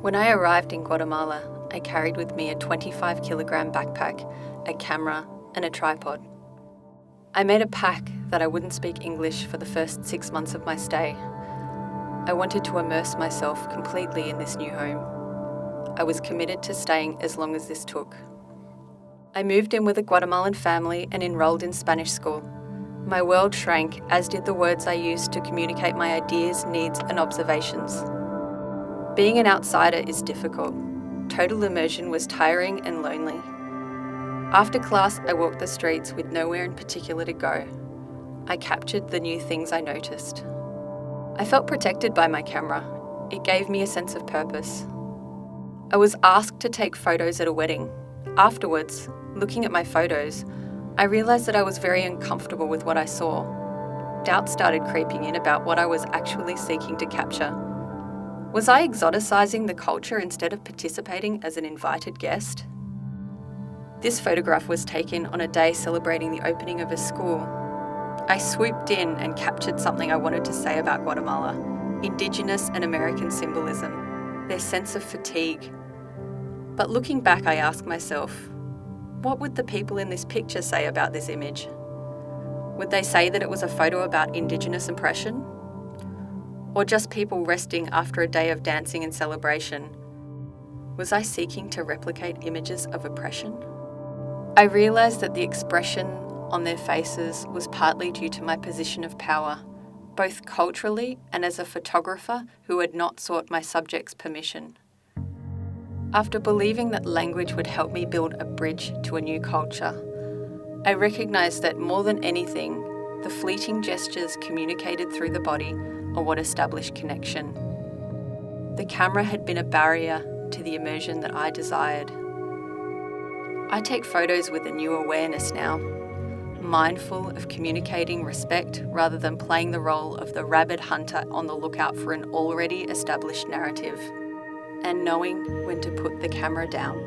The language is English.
When I arrived in Guatemala, I carried with me a 25-kilogram backpack, a camera, and a tripod. I made a pact that I wouldn't speak English for the first 6 months of my stay. I wanted to immerse myself completely in this new home. I was committed to staying as long as this took. I moved in with a Guatemalan family and enrolled in Spanish school. My world shrank, as did the words I used to communicate my ideas, needs, and observations. Being an outsider is difficult. Total immersion was tiring and lonely. After class, I walked the streets with nowhere in particular to go. I captured the new things I noticed. I felt protected by my camera. It gave me a sense of purpose. I was asked to take photos at a wedding. Afterwards, looking at my photos, I realised that I was very uncomfortable with what I saw. Doubt started creeping in about what I was actually seeking to capture. Was I exoticizing the culture instead of participating as an invited guest? This photograph was taken on a day celebrating the opening of a school. I swooped in and captured something I wanted to say about Guatemala: Indigenous and American symbolism, their sense of fatigue. But looking back, I asked myself, what would the people in this picture say about this image? Would they say that it was a photo about Indigenous oppression? Or just people resting after a day of dancing and celebration? Was I seeking to replicate images of oppression? I realised that the expression on their faces was partly due to my position of power, both culturally and as a photographer who had not sought my subjects' permission. After believing that language would help me build a bridge to a new culture, I recognised that more than anything, the fleeting gestures communicated through the body are what established connection. The camera had been a barrier to the immersion that I desired. I take photos with a new awareness now, mindful of communicating respect rather than playing the role of the rabid hunter on the lookout for an already established narrative, and knowing when to put the camera down.